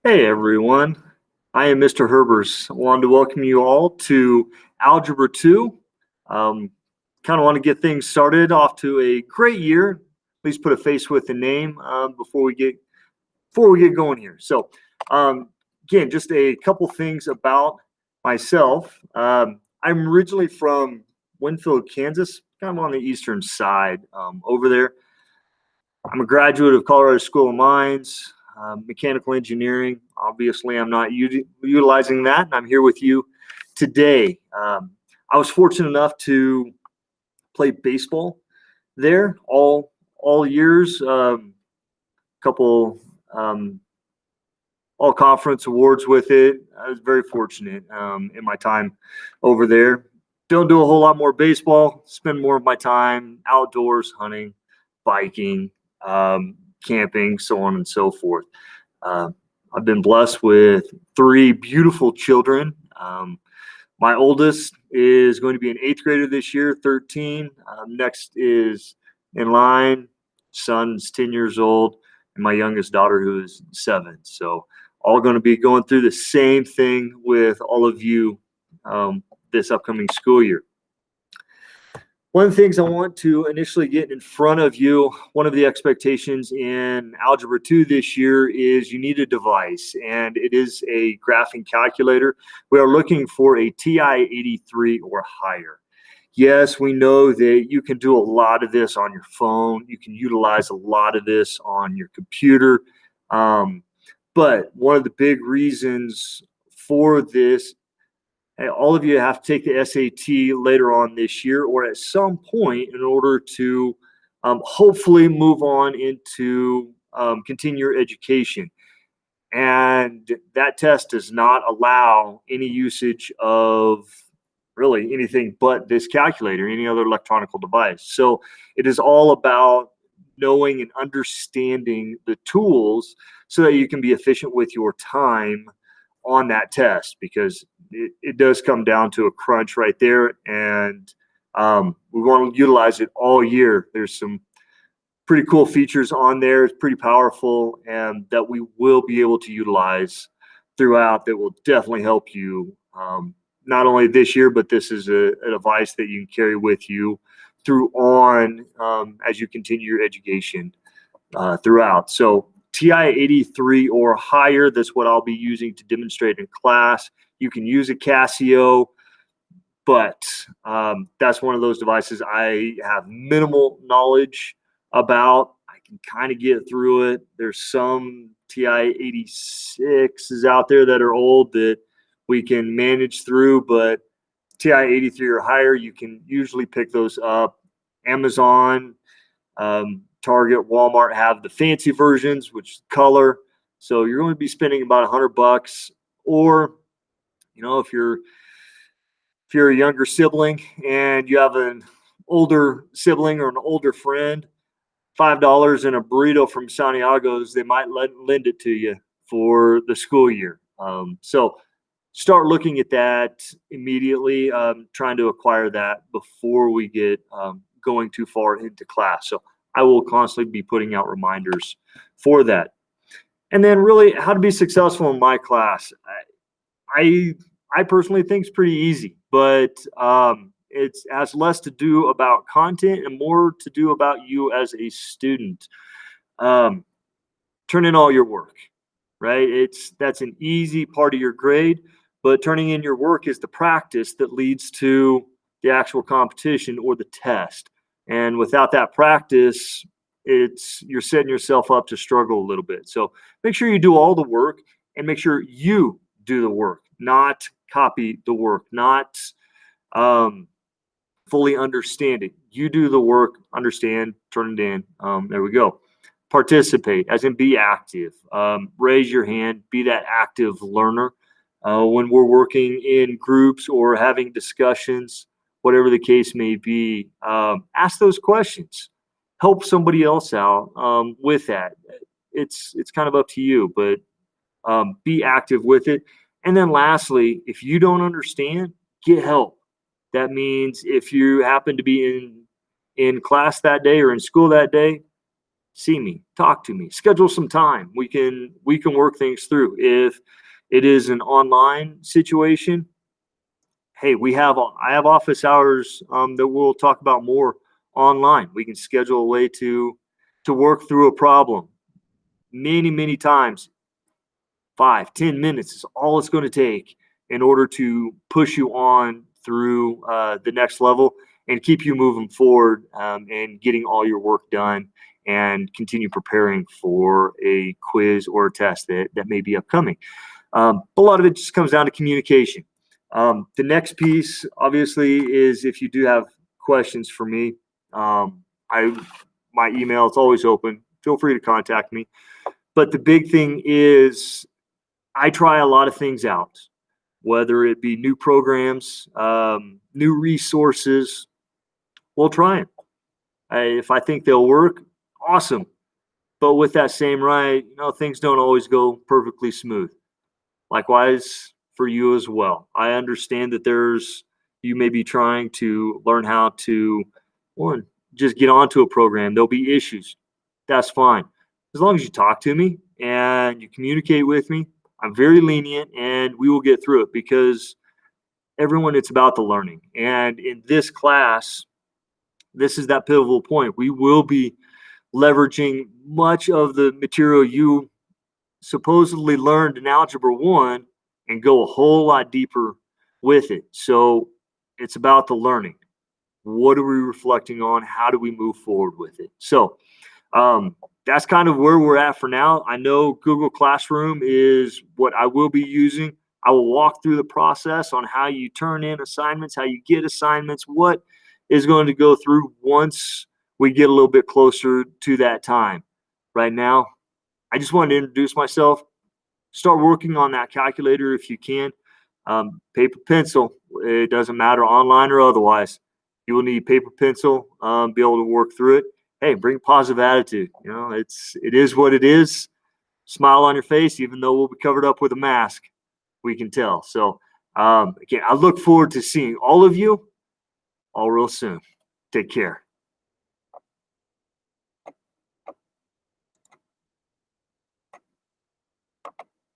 Hey everyone, I am Mr. Herbers. I wanted to welcome you all to Algebra 2. Um, kind of want to get things started off to a great year. Please put a face with the name before we get going here. Um, Again, just a couple things about myself. I'm originally from Winfield, Kansas, kind of on the eastern side over there. I'm a graduate of Colorado School of Mines, mechanical engineering. Obviously, I'm not utilizing that, and I'm here with you today. I was fortunate enough to play baseball there all years. Couple um, all conference awards with it. I was very fortunate in my time over there. Don't do a whole lot more baseball. Spend more of my time outdoors, hunting, biking, camping, so on and so forth. Uh, I've been blessed with three beautiful children. My oldest is going to be an eighth grader this year, 13. Next is in line, son's 10 years old, and my youngest daughter, who is 7. So, all going to be going through the same thing with all of you this upcoming school year. One of the things I want to initially get in front of you, one of the expectations in Algebra 2 this year is you need a device, and it is a graphing calculator. We are looking for a TI-83 or higher. Yes, we know that you can do a lot of this on your phone. You can utilize a lot of this on your computer. But one of the big reasons for this, all of you have to take the SAT later on this year or at some point in order to hopefully move on into continue your education. And that test does not allow any usage of really anything but this calculator, any other electronic device. So it is all about knowing and understanding the tools so that you can be efficient with your time on that test, because it does come down to a crunch right there. And we want to utilize it all year. There's some pretty cool features on there. It's pretty powerful, and that we will be able to utilize throughout that will definitely help you not only this year, but this is a device that you can carry with you through on as you continue your education throughout. So TI-83 or higher, that's what I'll be using to demonstrate in class. You can use a Casio, but that's one of those devices I have minimal knowledge about. I can kind of get through it. There's some TI-86s out there that are old that we can manage through, but TI-83 or higher, you can usually pick those up. Amazon, Target, Walmart have the fancy versions, which is color. So you're going to be spending about $100, or if you're a younger sibling and you have an older sibling or an older friend, $5 and a burrito from Santiago's, they might lend it to you for the school year. So start looking at that immediately, trying to acquire that before we get going too far into class. So I will constantly be putting out reminders for that. And then really how to be successful in my class. I personally think it's pretty easy, but it has less to do about content and more to do about you as a student. Um, Turn in all your work, right? That's an easy part of your grade, but turning in your work is the practice that leads to the actual competition or the test. And without that practice, you're setting yourself up to struggle a little bit. So make sure you do all the work and make sure you do the work, not copy the work, not fully understand it. You do the work, understand, turn it in. There we go. Participate, as in be active. Raise your hand, be that active learner. When we're working in groups or having discussions, whatever the case may be, ask those questions. Help somebody else out with that. It's kind of up to you, but be active with it. And then lastly, if you don't understand, get help. That means if you happen to be in class that day or in school that day, see me, talk to me, schedule some time. We can work things through. If it is an online situation, hey, I have office hours that we'll talk about more online. We can schedule a way to work through a problem. Many times, 5, 10 minutes is all it's going to take in order to push you on through the next level and keep you moving forward, and getting all your work done and continue preparing for a quiz or a test that may be upcoming. A lot of it just comes down to communication. The next piece, obviously, is if you do have questions for me, I my email is always open. Feel free to contact me. But the big thing is I try a lot of things out, whether it be new programs, new resources. We'll try them. If I think they'll work, awesome. But with that same right, things don't always go perfectly smooth. Likewise for you as well. I understand that you may be trying to learn how to, one, just get onto a program. There'll be issues. That's fine. As long as you talk to me and you communicate with me, I'm very lenient and we will get through it because everyone, it's about the learning. And in this class, this is that pivotal point. We will be leveraging much of the material you supposedly learned in Algebra 1 and go a whole lot deeper with it. So it's about the learning. What are we reflecting on? How do we move forward with it? So that's kind of where we're at for now. I know Google Classroom is what I will be using. I will walk through the process on how you turn in assignments, how you get assignments, what is going to go through once we get a little bit closer to that time. Right now, I just wanted to introduce myself. Start working on that calculator if you can. Paper, pencil, it doesn't matter, online or otherwise. You will need paper, pencil, be able to work through it. Hey, bring positive attitude. It is what it is. Smile on your face, even though we'll be covered up with a mask. We can tell. So, again, I look forward to seeing all of you all real soon. Take care.